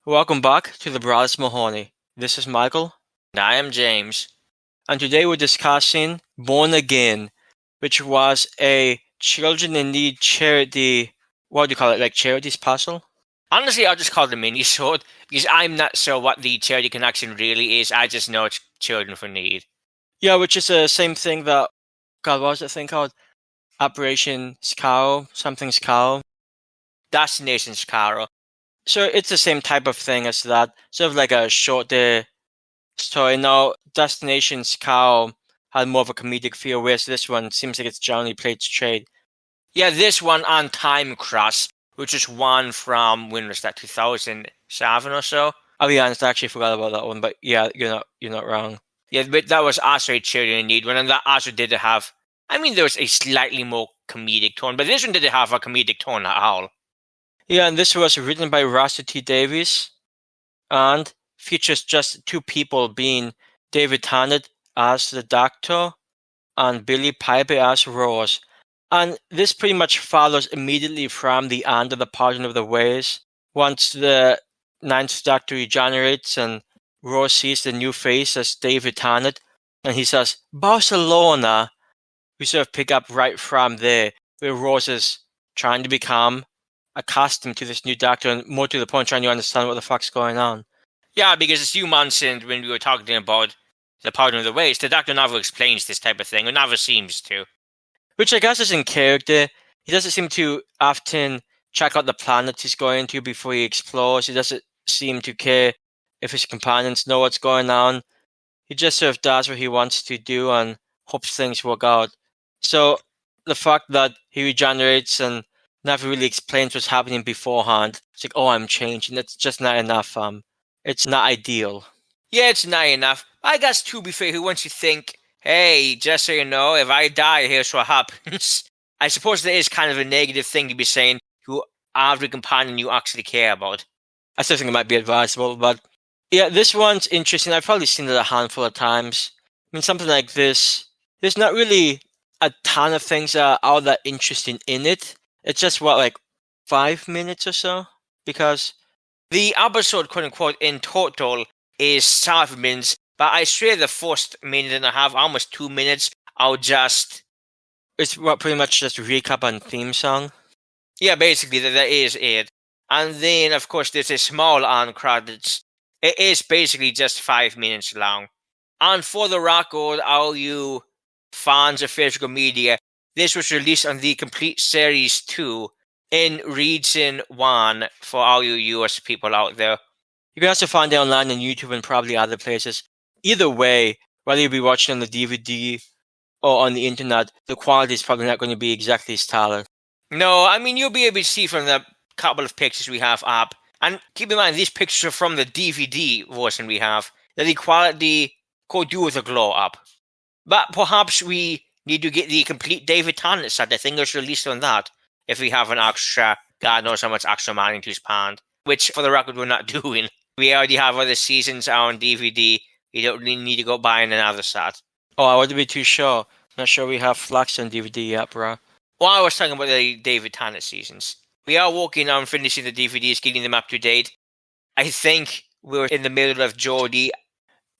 Welcome back to the Brothers Mahoney. This is Michael. And I am James. And today we're discussing Born Again, which was a children in need charity, what do you call it, like charities puzzle? Honestly, I'll just call it a mini-sode, because I'm not sure what the charity connection really is. I just know it's Children for Need. Yeah, which is the same thing that, God, what was that thing called? Operation Scowl, something Scowl. Destination Scarrow. So it's the same type of thing as that, sort of like a short story. Now, Destination Scowl had more of a comedic feel, whereas this one seems like it's generally played straight. Yeah, this one on Time Cross, which is one from, when was that, 2007 or so? I'll be honest, I actually forgot about that one, but yeah, you're not wrong. Yeah, but that was also a Children in Need one, and that also did have, there was a slightly more comedic tone, but this one didn't have a comedic tone at all. Yeah, and this was written by Russell T Davies, and features just two people, being David Tennant as the Doctor and Billie Piper as Rose. And this pretty much follows immediately from the end of the Pardon of the Ways. Once the Ninth Doctor regenerates and Rose sees the new face as David Tennant, and he says, Barcelona. We sort of pick up right from there, where Rose is trying to become accustomed to this new Doctor, and more to the point, trying to understand what the fuck's going on. Yeah, because as you mentioned when we were talking about the Pardon of the Ways, the Doctor never explains this type of thing, or never seems to. Which I guess is in character. He doesn't seem to often check out the planet he's going to before he explores. He doesn't seem to care if his companions know what's going on. He just sort of does what he wants to do and hopes things work out. So the fact that he regenerates and never really explains what's happening beforehand, it's like, oh, I'm changing. It's just not enough. It's not ideal. Yeah, it's not enough. I guess, to be fair, once you think, hey, just so you know, if I die, here's what happens. I suppose there is kind of a negative thing to be saying to every companion you actually care about. I still think it might be advisable, but yeah, this one's interesting. I've probably seen it a handful of times. I mean, something like this, there's not really a ton of things that are all that interesting in it. It's just, what, like 5 minutes or so? Because the episode, quote unquote, in total is 7 minutes, but I swear the first minute and a half, almost 2 minutes, it's what, pretty much just recap and theme song? Yeah, basically, that is it. And then, of course, there's a small on credits. It is basically just 5 minutes long. And for the record, all you fans of physical media, this was released on the complete series 2 in region 1 for all you US people out there. You can also find it online on YouTube and probably other places. Either way, whether you be watching on the DVD or on the internet, the quality is probably not going to be exactly stellar. No, you'll be able to see from the couple of pictures we have up. And keep in mind, these pictures are from the DVD version we have, that the quality could do with a glow up. But perhaps we need to get the complete David Tennant set. I think it's released on that, if we have an extra, God knows how much extra money to spend. Which, for the record, we're not doing. We already have other seasons on DVD. We don't really need to go buying another set. Oh, I wouldn't be too sure. Not sure we have Flux on DVD yet, bro. Well, I was talking about the David Tennant seasons. We are working on finishing the DVDs, getting them up to date. I think we're in the middle of Geordie.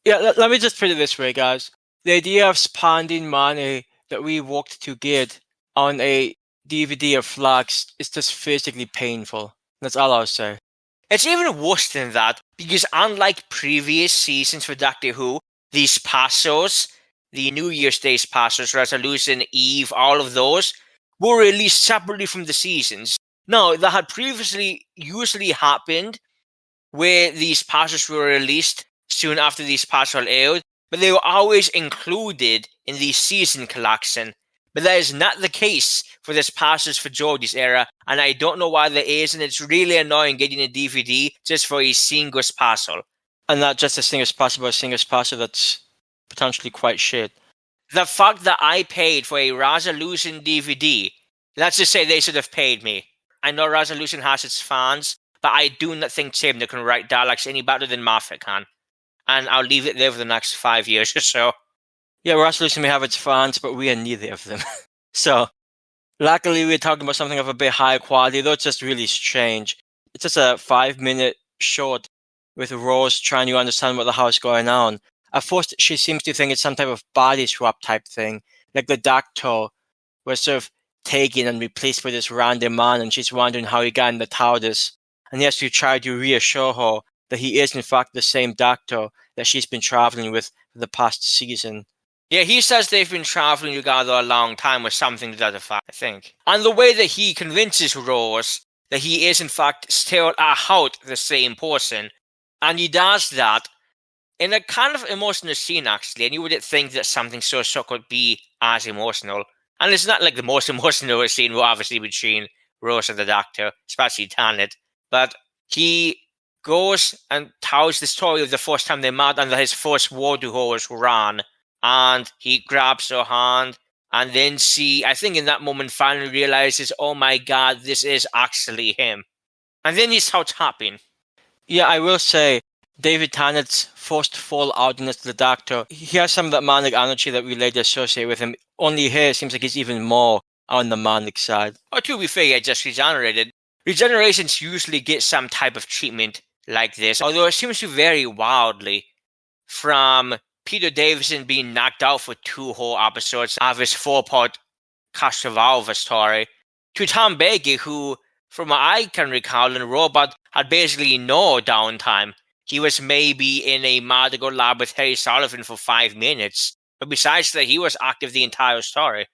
Yeah, let me just put it this way, guys. The idea of spending money that we worked to get on a DVD of Flux is just physically painful. That's all I'll say. It's even worse than that, because unlike previous seasons for Doctor Who, these passos, the New Year's Day passos, Resolution, Eve, all of those, were released separately from the seasons. Now, that had previously usually happened where these passos were released soon after these passos aired, but they were always included in the season collection. But that is not the case for this passos for Geordie's era, and I don't know why that is, and it's really annoying getting a DVD just for a single passo. And not just a single passo, but a single passo that's potentially quite shit. The fact that I paid for a Resolution DVD, let's just say they should have paid me. I know Resolution has its fans, but I do not think Tim can write dialogues any better than Moffat can. And I'll leave it there for the next 5 years or so. Yeah, Resolution may have its fans, but we are neither of them. So, luckily we're talking about something of a bit higher quality, though it's just really strange. It's just a 5-minute short with Rose trying to understand what the hell is going on. At first, she seems to think it's some type of body swap type thing, like the doctor was sort of taken and replaced by this random man, and she's wondering how he got in the TARDIS. And he has to try to reassure her that he is in fact the same doctor that she's been traveling with for the past season. Yeah, he says they've been traveling together a long time or something to that effect, I think. And the way that he convinces Rose that he is in fact still out the same person, and he does that in a kind of emotional scene, actually, and you wouldn't think that something so could be as emotional. And it's not like the most emotional scene, obviously, between Rose and the Doctor, especially Tennant, but he goes and tells the story of the first time they met and that his first word to her was Ran, and he grabs her hand, and then she, I think in that moment, finally realizes, oh my god, this is actually him. And then he starts tapping. Yeah, I will say, David Tennant's first full outness to the Doctor, he has some of that manic energy that we later associate with him. Only here, it seems like he's even more on the manic side. Or to be fair, he just regenerated. Regenerations usually get some type of treatment like this, although it seems to vary wildly. From Peter Davison being knocked out for 2 whole episodes of his 4-part Castrovalva story, to Tom Baker, who, from what I can recall in Robot, had basically no downtime. He was maybe in a medical lab with Harry Sullivan for 5 minutes, but besides that, he was active the entire story.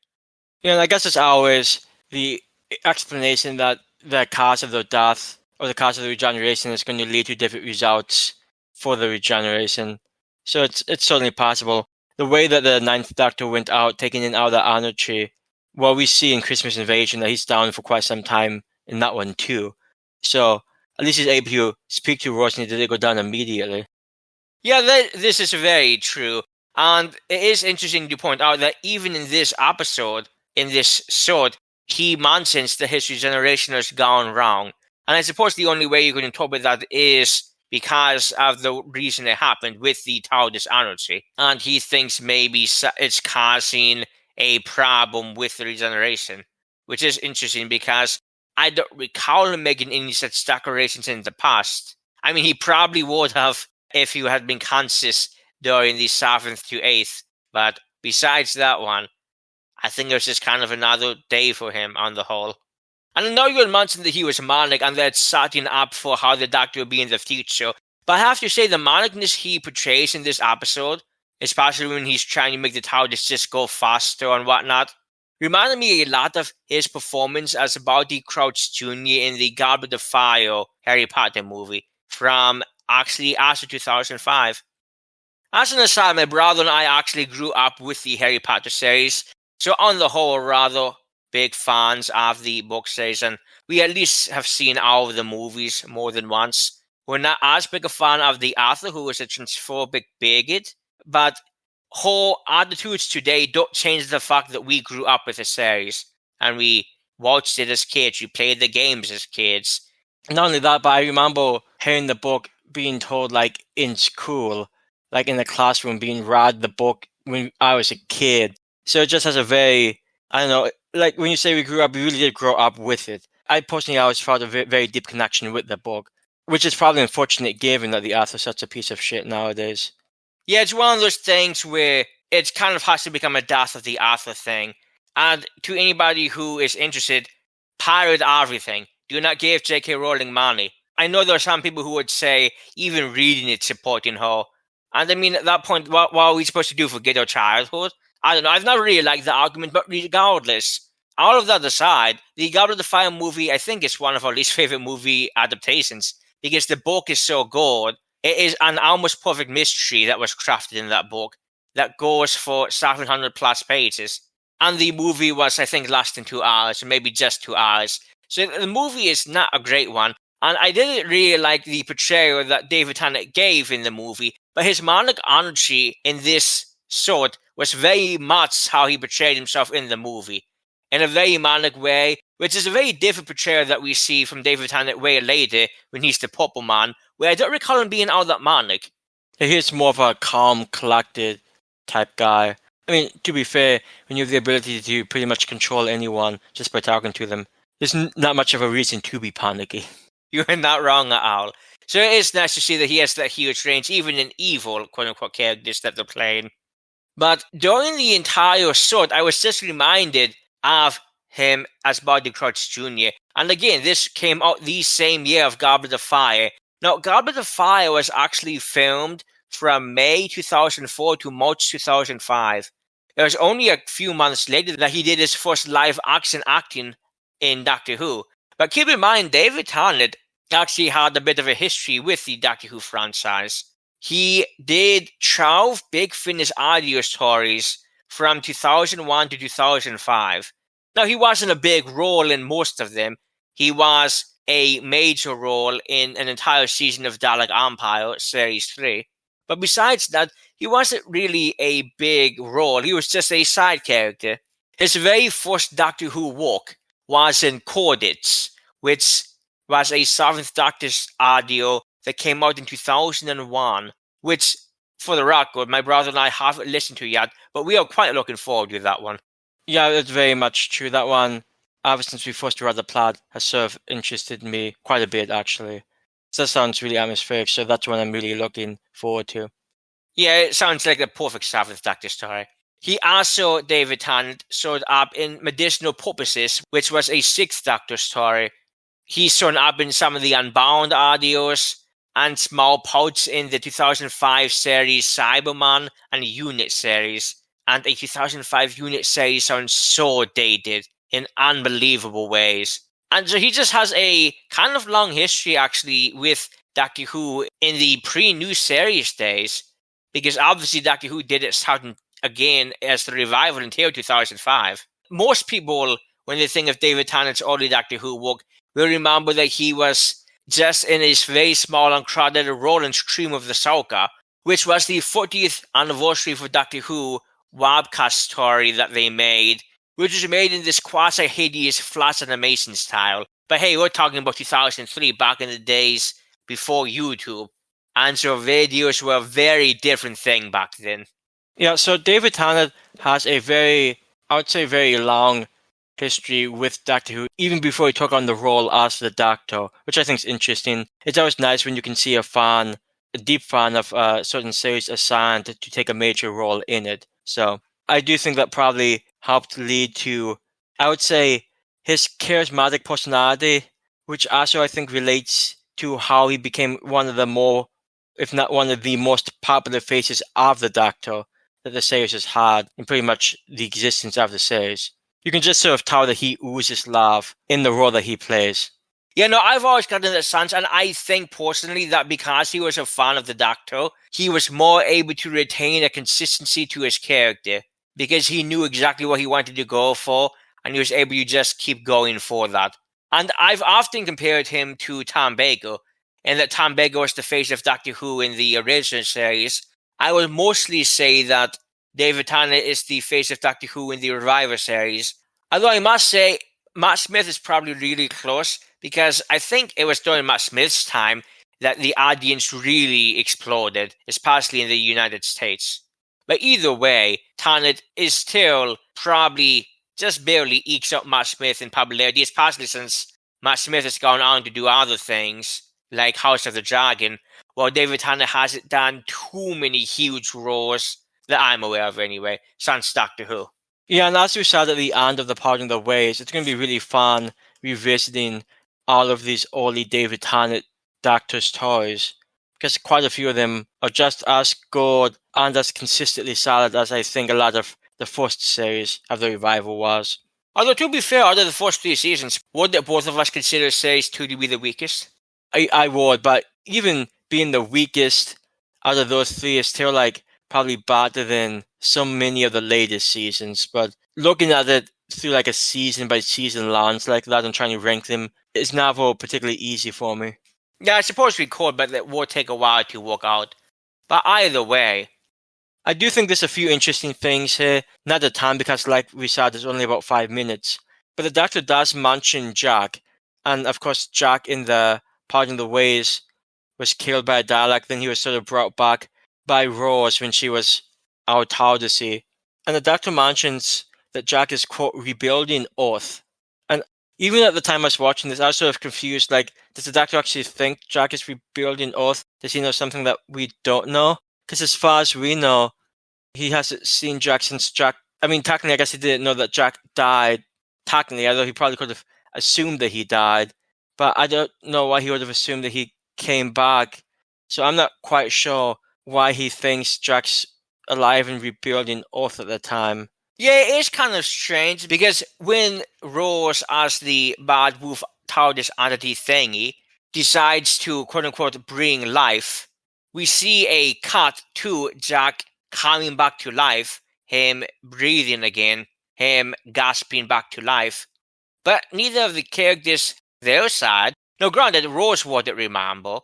Yeah, and I guess it's always the explanation that the cause of the death or the cause of the regeneration is going to lead to different results for the regeneration. So it's certainly possible. The way that the Ninth Doctor went out, taking in all the energy, well, we see in Christmas Invasion that he's down for quite some time in that one too. So at least he's able to speak to Rose and he didn't go down immediately. Yeah, this is very true. And it is interesting to point out that even in this episode, in this sword, he mentions that his regeneration has gone wrong. And I suppose the only way you can interpret that is because of the reason it happened with the TARDIS energy. And he thinks maybe it's causing a problem with the regeneration, which is interesting because I don't recall him making any such declarations in the past. I mean, he probably would have if he had been conscious during the 7th to 8th, but besides that one, I think it was just kind of another day for him on the whole. And I know you had mentioned that he was manic and that setting up for how the Doctor will be in the future, but I have to say the manicness he portrays in this episode, especially when he's trying to make the TARDIS just go faster and whatnot, reminded me a lot of his performance as Barty Crouch Jr. in the Goblet of Fire Harry Potter movie from actually after 2005. As an aside, my brother and I actually grew up with the Harry Potter series, so on the whole, rather big fans of the book series, and we at least have seen all of the movies more than once. We're not as big a fan of the author, who is a transphobic bigot, but her attitudes today don't change the fact that we grew up with the series, and we watched it as kids, we played the games as kids. Not only that, but I remember hearing the book being told, like, in school, like in the classroom, being read the book when I was a kid. So it just has a very, I don't know, like when you say we grew up, we really did grow up with it. I personally always felt a very deep connection with the book, which is probably unfortunate given that the author's such a piece of shit nowadays. Yeah, it's one of those things where it kind of has to become a death of the author thing. And to anybody who is interested, pirate everything. Do not give J.K. Rowling money. I know there are some people who would say even reading it supporting her. And I mean, at that point, what are we supposed to do? Forget our childhood? I don't know. I've never really liked the argument, but regardless, all of that aside, the Goblet of Fire movie, I think, is one of our least favorite movie adaptations because the book is so good. It is an almost perfect mystery that was crafted in that book that goes for 700 plus pages. And the movie was, I think, less than 2 hours, or maybe just 2 hours. So the movie is not a great one. And I didn't really like the portrayal that David Tennant gave in the movie, but his manic energy in this sort was very much how he portrayed himself in the movie, in a very manic way, which is a very different portrayal that we see from David Tennant way later when he's the Purple Man, where I don't recall him being all that manic. He's more of a calm, collected type guy. I mean, to be fair, when you have the ability to pretty much control anyone just by talking to them, there's not much of a reason to be panicky. You're not wrong at all. So it is nice to see that he has that huge range, even in evil, quote-unquote, characters that they're playing. But during the entire shot, I was just reminded of him as Barty Crouch Jr. And again, this came out the same year of Goblet of Fire. Now, Goblet of Fire was actually filmed from May 2004 to March 2005. It was only a few months later that he did his first live action acting in Doctor Who. But keep in mind, David Tennant actually had a bit of a history with the Doctor Who franchise. He did 12 Big Finish audio stories from 2001 to 2005. Now, he wasn't a big role in most of them. He was a major role in an entire season of Dalek Empire, Series 3. But besides that, he wasn't really a big role. He was just a side character. His very first Doctor Who work was in Cordits, which was a 7th Doctor's audio that came out in 2001, which, for the record, my brother and I haven't listened to yet, but we are quite looking forward to that one. Yeah, it's very much true. That one, ever since we first read the plot, has sort of interested me quite a bit, actually. So that sounds really atmospheric, so that's what I'm really looking forward to. Yeah, it sounds like the perfect 7th Doctor story. He also, David Tennant, showed up in Medicinal Purposes, which was a 6th Doctor story. He showed up in some of the Unbound audios and small parts in the 2005 series Cyberman and Unit series. And a 2005 Unit series sounds so dated in unbelievable ways. And so he just has a kind of long history, actually, with Doctor Who in the pre-new series days, because obviously Doctor Who did it starting again as the revival until 2005. Most people, when they think of David Tennant's early Doctor Who work, will remember that he was just in his very small uncredited role in Stream of the Sulka, which was the 40th anniversary for Doctor Who webcast story that they made, which was made in this quasi-hideous flash animation style. But hey, we're talking about 2003, back in the days before YouTube. And so videos were a very different thing back then. Yeah, so David Tennant has a very, I would say, very long history with Doctor Who, even before he took on the role as the Doctor, which I think is interesting. It's always nice when you can see a deep fan of a certain series assigned to take a major role in it. So I do think that probably helped lead to, I would say, his charismatic personality, which also I think relates to how he became one of the more, if not one of the most popular faces of the Doctor that the series has had in pretty much the existence of the series. You can just sort of tell that he oozes love in the role that he plays. Yeah, no, I've always gotten that sense, and I think personally that because he was a fan of the Doctor, he was more able to retain a consistency to his character because he knew exactly what he wanted to go for, and he was able to just keep going for that. And I've often compared him to Tom Baker, and that Tom Baker was the face of Doctor Who in the original series. I would mostly say that David Tennant is the face of Doctor Who in the Reviver series. Although I must say, Matt Smith is probably really close because I think it was during Matt Smith's time that the audience really exploded, especially in the United States. But either way, Tennant is still probably just barely ekes out Matt Smith in popularity, especially since Matt Smith has gone on to do other things like House of the Dragon, while David Tennant hasn't done too many huge roles that I'm aware of anyway, since Doctor Who. Yeah, and as we said at the end of the Parting the Ways, it's going to be really fun revisiting all of these early David Tennant Doctor stories, because quite a few of them are just as good and as consistently solid as I think a lot of the first series of the Revival was. Although, to be fair, out of the first 3 seasons, would that both of us consider Series 2 to be the weakest? I would, but even being the weakest out of those 3 is still like probably better than so many of the latest seasons. But looking at it through like a season by season lens like that and trying to rank them is never particularly easy for me. Yeah, I suppose we could, but it would take a while to work out. But either way, I do think there's a few interesting things here. Not a ton because, like we said, there's only about 5 minutes. But the Doctor does mention Jack. And of course, Jack in the Parting the Ways was killed by a Dalek. Then he was sort of brought back by Rose when she was out Odyssey. And the Doctor mentions that Jack is, quote, rebuilding Earth. And Even at the time I was watching this, I was sort of confused. Like, does the Doctor actually think Jack is rebuilding Earth? Does he know something that we don't know? Because as far as we know, he hasn't seen Jack since Jack. I mean, technically, I guess he didn't know that Jack died. Technically, although he probably could have assumed that he died, but I don't know why he would have assumed that he came back. So I'm not quite sure why he thinks Jack's alive and rebuilding Earth at the time. Yeah, it is kind of strange because when Rose, as the bad wolf TARDIS entity thingy, decides to quote unquote bring life, we see a cut to Jack coming back to life, him breathing again, him gasping back to life. But neither of the characters, their side, no, granted, Rose wouldn't remember.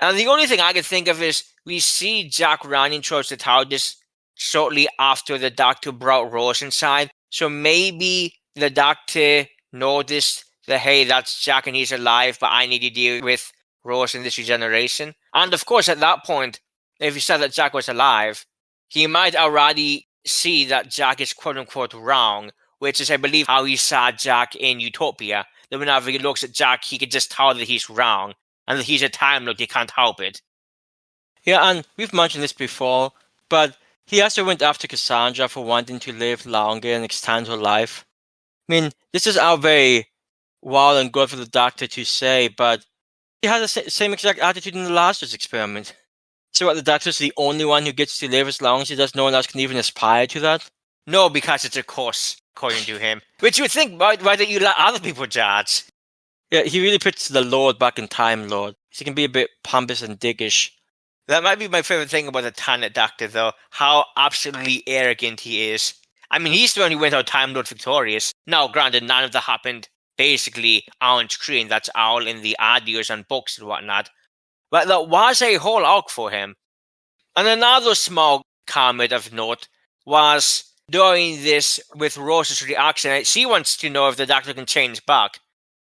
And the only thing I can think of is we see Jack running towards the TARDIS shortly after the Doctor brought Rose inside. So maybe the Doctor noticed that, hey, that's Jack and he's alive, but I need to deal with Rose in this regeneration. And of course, at that point, if he said that Jack was alive, he might already see that Jack is quote unquote wrong, which is, I believe, how he saw Jack in Utopia. That whenever he looks at Jack, he can just tell that he's wrong and that he's a Time Lord, he can't help it. Yeah, and we've mentioned this before, but he also went after Cassandra for wanting to live longer and extend her life. I mean, this is all very wild and good for the Doctor to say, but he has the same exact attitude in the Lazarus experiment. So what, the Doctor's the only one who gets to live as long as he does, no one else can even aspire to that? No, because it's a curse, according to him. Which you would think, why don't you let other people judge? Yeah, he really puts the Lord back in Time Lord. He can be a bit pompous and dickish. That might be my favorite thing about the Tennant Doctor, though, how absolutely arrogant he is. I mean, he's the one who went out Time Lord victorious. Now, granted, none of that happened basically on screen. That's all in the audios and books and whatnot. But that was a whole arc for him. And another small comment of note was during this with Rose's reaction. She wants to know if the Doctor can change back,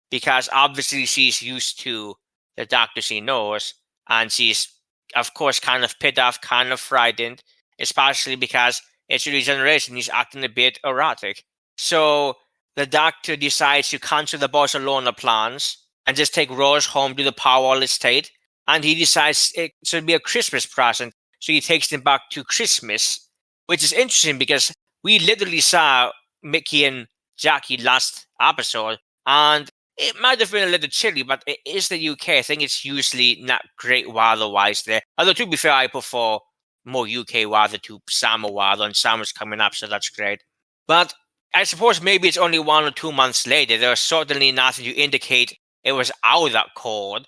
because obviously she's used to the Doctor she knows, and she's, of course, kind of pissed off, kind of frightened, especially because it's a regeneration. He's acting a bit erratic. So the Doctor decides to cancel the Barcelona plans and just take Rose home to the Powell estate. And he decides it should be a Christmas present, so he takes them back to Christmas, which is interesting because we literally saw Mickey and Jackie last episode, and it might have been a little chilly, but it is the UK. I think it's usually not great weather-wise there. Although, to be fair, I prefer more UK weather to summer weather, and summer's coming up, so that's great. But I suppose maybe it's only 1 or 2 months later. There's certainly nothing to indicate it was out that cold.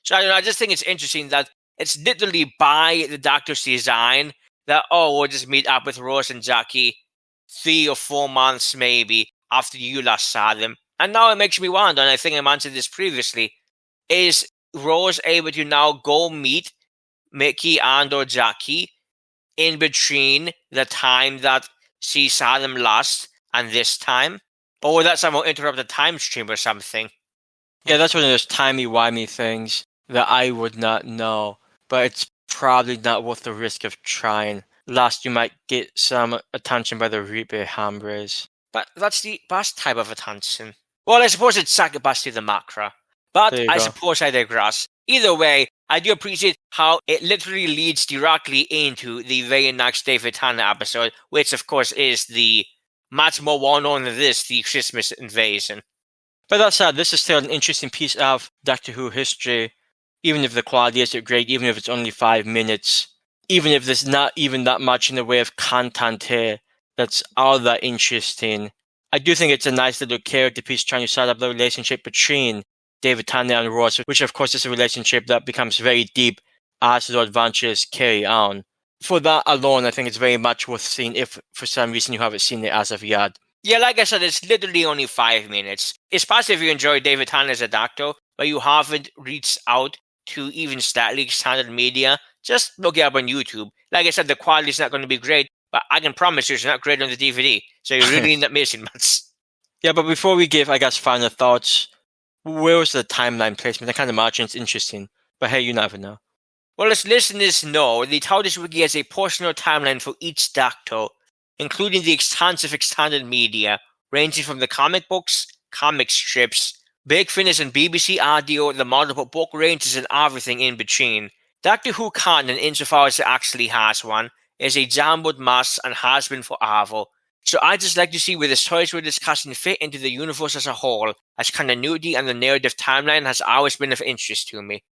So I just think it's interesting that it's literally by the Doctor's design that, oh, we'll just meet up with Rose and Jackie 3 or 4 months maybe after you last saw them. And now it makes me wonder, and I think I mentioned this previously, is Rose able to now go meet Mickey and or Jackie in between the time that she saw them last and this time? Or would that somehow interrupt the time stream or something? Yeah, that's one of those timey-wimey things that I would not know, but it's probably not worth the risk of trying. Last, you might get some attention by the Reaper Hambres. But that's the best type of attention. Well, I suppose it's sacrifice to the macra. But I suppose I digress. Either way, I do appreciate how it literally leads directly into the very next David Tennant episode, which of course is the much more well-known than this, the Christmas invasion. But that said, this is still an interesting piece of Doctor Who history, even if the quality isn't great, even if it's only 5 minutes, even if there's not even that much in the way of content here that's all that interesting. I do think it's a nice little character piece trying to set up the relationship between David Tennant and Ross, which of course is a relationship that becomes very deep as the adventures carry on. For that alone, I think it's very much worth seeing if for some reason you haven't seen it as of yet. Yeah, like I said, it's literally only 5 minutes. Especially if you enjoy David Tennant as a Doctor, but you haven't reached out to even slightly extended media, just look it up on YouTube. Like I said, the quality is not going to be great, but I can promise you it's not great on the DVD, so you're really not missing much. Yeah, but before we give, I guess, final thoughts, where was the timeline placement? I kind of imagine it's interesting, but hey, you never know. Well, as listeners know, the TARDIS Wiki has a personal timeline for each Doctor, including the extensive extended media, ranging from the comic books comic strips, Big Finish and BBC audio, the multiple book ranges, and everything in between. Doctor Who canon, insofar as it actually has one, is a jumbled mess and has been forever. So I just like to see where the stories we're discussing fit into the universe as a whole, as continuity and the narrative timeline has always been of interest to me.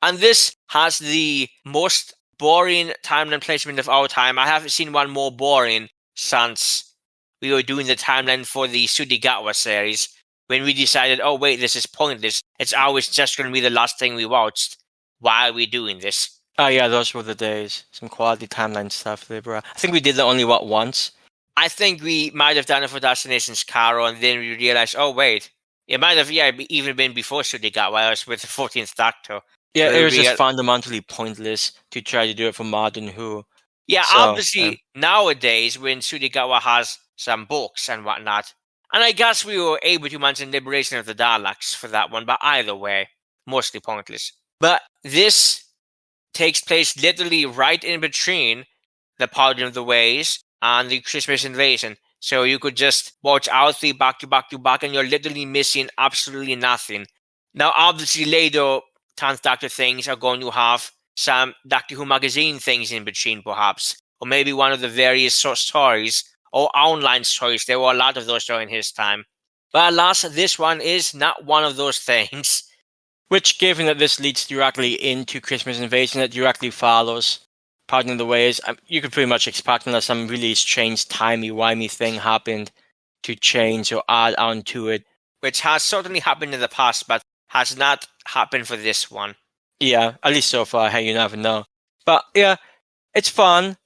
And this has the most boring timeline placement of all time. I haven't seen one more boring since we were doing the timeline for the Sudigawa series, when we decided, oh wait, this is pointless. It's always just going to be the last thing we watched. Why are we doing this? Oh yeah, those were the days. Some quality timeline stuff there, bro. I think we did that only, once? I think we might have done it for Destinations Carol, and then we realized, oh wait, it might have even been before Sudigawa. I was with the 14th Doctor. Yeah, it was just fundamentally pointless to try to do it for Modern Who. Yeah, so, obviously, nowadays, when Sudigawa has some books and whatnot, and I guess we were able to mention Liberation of the Daleks for that one, but either way, mostly pointless. But this takes place literally right in between the Pardon of the Ways and the Christmas Invasion. So you could just watch all three back to back to back, and you're literally missing absolutely nothing. Now, obviously, later 10th Doctor things are going to have some Doctor Who magazine things in between, perhaps, or maybe one of the various short stories or online stories. There were a lot of those during his time. But alas, this one is not one of those things. Which, given that this leads directly into Christmas Invasion, that directly follows Pardon the Ways, you could pretty much expect unless some really strange timey-wimey thing happened to change or add on to it. Which has certainly happened in the past, but has not happened for this one. Yeah, at least so far. Hey, you never know. But yeah, it's fun.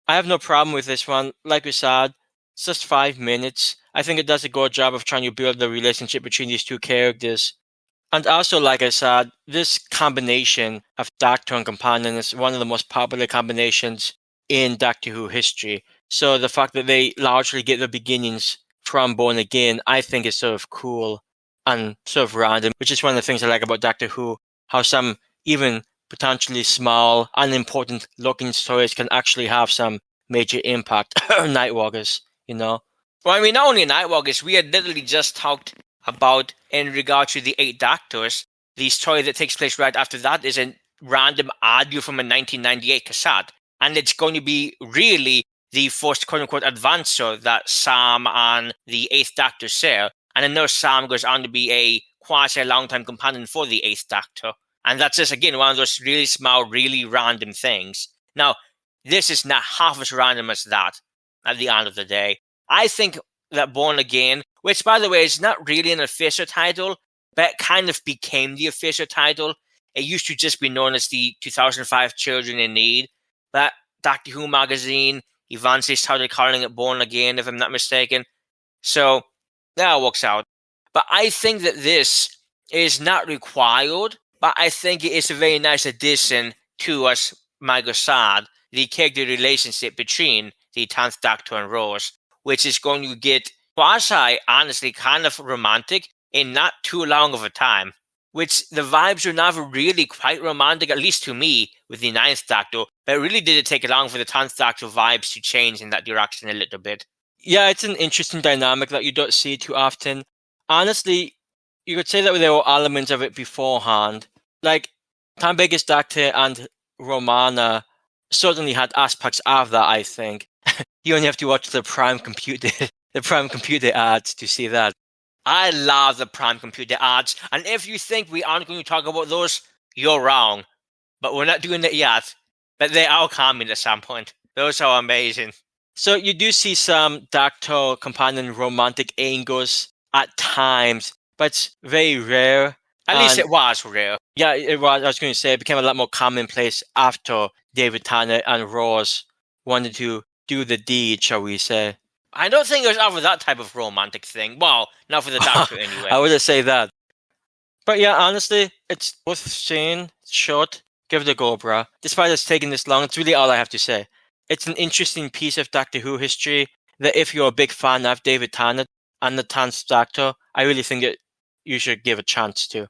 I have no problem with this one. Like we said, it's just 5 minutes. I think it does a good job of trying to build the relationship between these two characters. And also, like I said, this combination of Doctor and Companion is one of the most popular combinations in Doctor Who history. So the fact that they largely get their beginnings from Born Again, I think is sort of cool and sort of random, which is one of the things I like about Doctor Who, how some even potentially small, unimportant looking stories can actually have some major impact. Nightwalkers, you know? Well, I mean, not only Nightwalkers, we had literally just talked about, in regard to the 8 Doctors, the story that takes place right after that is a random audio from a 1998 cassette. And it's going to be really the first quote-unquote adventure that Sam and the 8th Doctor share. And I know Sam goes on to be a quasi-long-time companion for the 8th Doctor. And that's just, again, one of those really small, really random things. Now, this is not half as random as that at the end of the day. I think that Born Again, which, by the way, is not really an official title, but it kind of became the official title. It used to just be known as the 2005 Children in Need, but Doctor Who magazine eventually started calling it Born Again, if I'm not mistaken. So, that works out. But I think that this is not required, but I think it is a very nice addition to, as Michael said, the character relationship between the 10th Doctor and Rose, which is going to get honestly kind of romantic in not too long of a time. Which the vibes are never really quite romantic, at least to me, with the 9th Doctor, but it really didn't take long for the 10th Doctor vibes to change in that direction a little bit. Yeah, it's an interesting dynamic that you don't see too often. Honestly, you could say that there were elements of it beforehand. Like, Tom Baker's Doctor and Romana certainly had aspects of that, I think. You only have to watch the Prime Computer ads to see that. I love the Prime Computer ads, and if you think we aren't going to talk about those, you're wrong. But we're not doing it yet. But they are coming at some point. Those are amazing. So you do see some Doctor Companion romantic angles at times, but it's very rare. At least it was rare. Yeah, it was. I was going to say it became a lot more commonplace after David Tennant and Rose wanted to do the deed, shall we say. I don't think it was ever that type of romantic thing. Well, not for the Doctor anyway. I wouldn't say that. But yeah, honestly, it's worth seeing. It's short. Give it a go, bruh. Despite us taking this long, it's really all I have to say. It's an interesting piece of Doctor Who history that if you're a big fan of David Tennant and the 10th Doctor, I really think that you should give a chance to.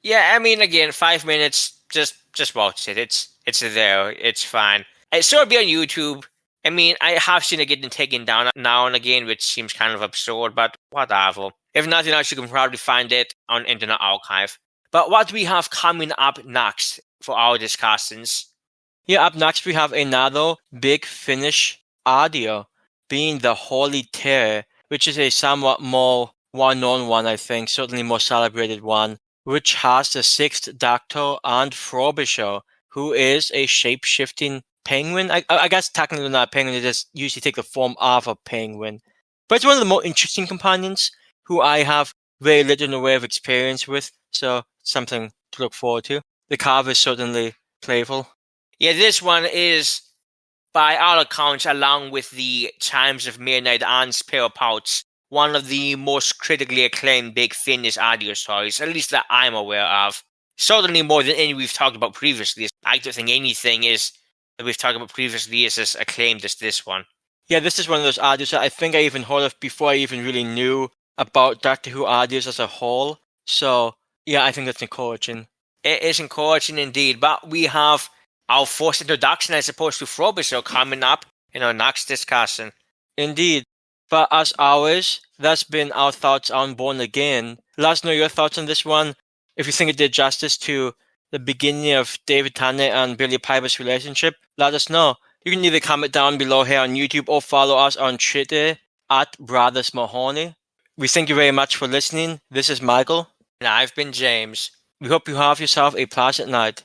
Yeah, I mean, again, 5 minutes, just watch it. It's there. It's fine. It's sure be on YouTube. I mean, I have seen it getting taken down now and again, which seems kind of absurd, but whatever. If nothing else, you can probably find it on Internet Archive. But what do we have coming up next for our discussions? Yeah, up next we have another big Finnish audio, being the Holy Tear, which is a somewhat more well-known one, I think, certainly more celebrated one, which has the sixth Doctor and Frobisher, who is a shape-shifting penguin. I guess technically not a penguin, they just usually take the form of a penguin. But it's one of the more interesting companions who I have very little in the way of experience with, so something to look forward to. The cover is certainly playful. Yeah, this one is, by all accounts, along with the Chimes of Midnight and Spare Parts, one of the most critically acclaimed big Finnish audio stories, at least that I'm aware of. Certainly more than any we've talked about previously. I don't think anything is that we've talked about previously is as acclaimed as this one. Yeah, this is one of those audios that I think I even heard of before I even really knew about Doctor Who audios as a whole. So, yeah, I think that's encouraging. It is encouraging indeed, but we have our first introduction, I suppose, to Frobisher coming up in our next discussion. Indeed. But as always, that's been our thoughts on Born Again. Let us know your thoughts on this one. If you think it did justice to the beginning of David Tennant and Billie Piper's relationship, let us know. You can either comment down below here on YouTube or follow us on Twitter at Brothers Mahoney. We thank you very much for listening. This is Michael. And I've been James. We hope you have yourself a pleasant night.